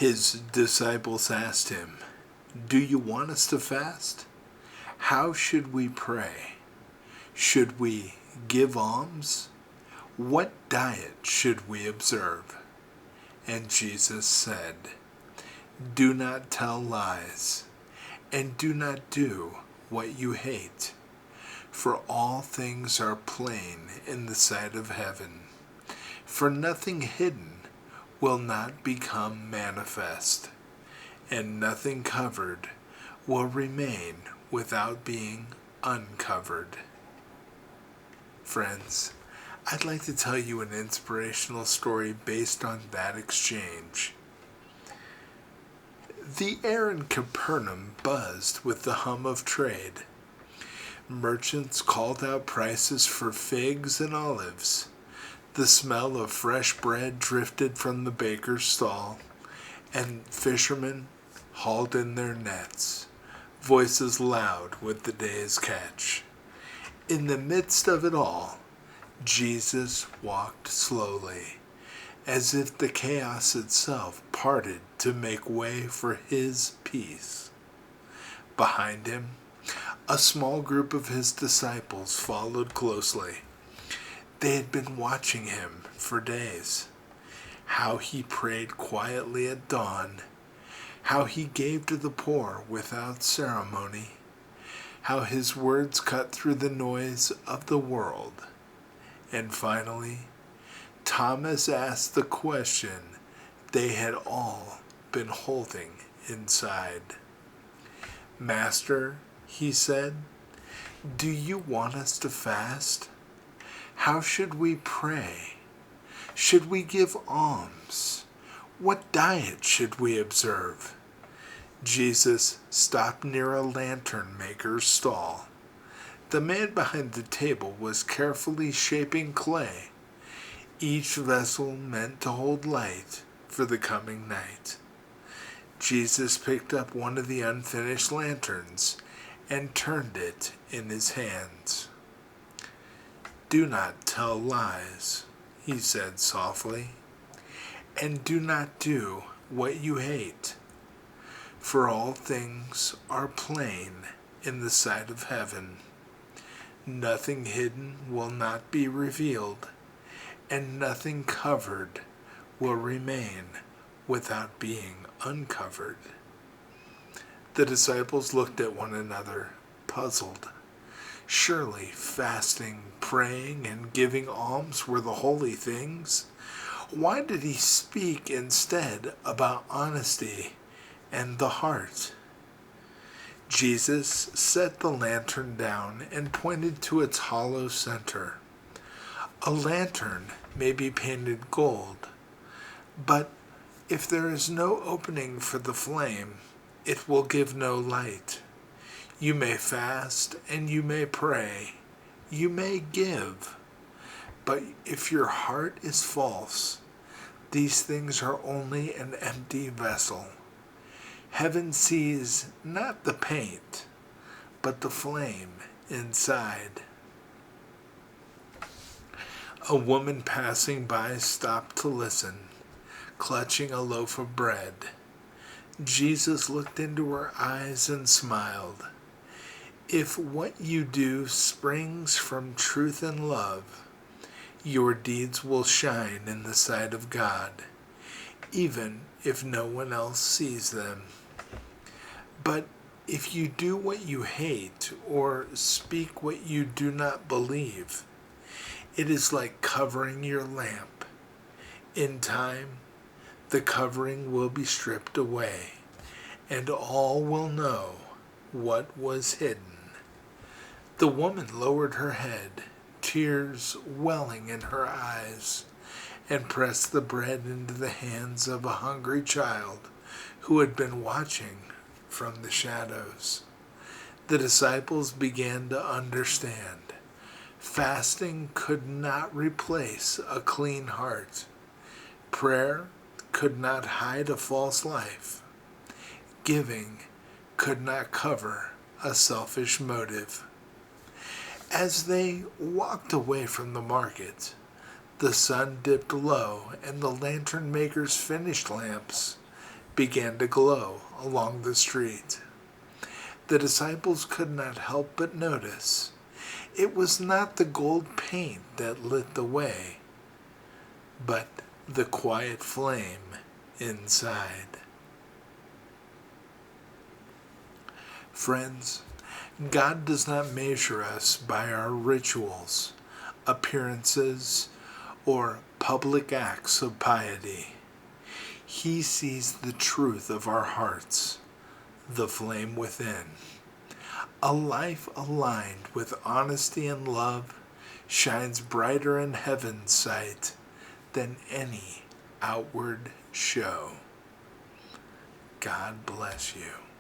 His disciples asked him, "Do you want us to fast? How should we pray? Should we give alms? What diet should we observe?" And Jesus said, "Do not tell lies, and do not do what you hate, for all things are plain in the sight of heaven. For nothing hidden will not become manifest, and nothing covered will remain without being uncovered." Friends, I'd like to tell you an inspirational story based on that exchange. The air in Capernaum buzzed with the hum of trade. Merchants called out prices for figs and olives. The smell of fresh bread drifted from the baker's stall, and fishermen hauled in their nets, voices loud with the day's catch. In the midst of it all, Jesus walked slowly, as if the chaos itself parted to make way for his peace. Behind him, a small group of his disciples followed closely. They had been watching him for days. How he prayed quietly at dawn, how he gave to the poor without ceremony, how his words cut through the noise of the world. And finally, Thomas asked the question they had all been holding inside. "Master," he said, "do you want us to fast? How should we pray? Should we give alms? What diet should we observe?" Jesus stopped near a lantern maker's stall. The man behind the table was carefully shaping clay, each vessel meant to hold light for the coming night. Jesus picked up one of the unfinished lanterns and turned it in his hands. "Do not tell lies," he said softly, "and do not do what you hate, for all things are plain in the sight of heaven. Nothing hidden will not be revealed, and nothing covered will remain without being uncovered." The disciples looked at one another, puzzled. Surely fasting, praying, and giving alms were the holy things. Why did he speak instead about honesty and the heart? Jesus set the lantern down and pointed to its hollow center. A lantern may be painted gold, but if there is no opening for the flame, it will give no light. You may fast and you may pray, you may give, but if your heart is false, these things are only an empty vessel. Heaven sees not the paint, but the flame inside. A woman passing by stopped to listen, clutching a loaf of bread. Jesus looked into her eyes and smiled. "If what you do springs from truth and love, your deeds will shine in the sight of God, even if no one else sees them. But if you do what you hate or speak what you do not believe, it is like covering your lamp. In time, the covering will be stripped away, and all will know what was hidden." The woman lowered her head, tears welling in her eyes, and pressed the bread into the hands of a hungry child who had been watching from the shadows. The disciples began to understand. Fasting could not replace a clean heart. Prayer could not hide a false life. Giving could not cover a selfish motive. As they walked away from the market, the sun dipped low and the lantern maker's finished lamps began to glow along the street. The disciples could not help but notice it was not the gold paint that lit the way, but the quiet flame inside. Friends, God does not measure us by our rituals, appearances, or public acts of piety. He sees the truth of our hearts, the flame within. A life aligned with honesty and love shines brighter in heaven's sight than any outward show. God bless you.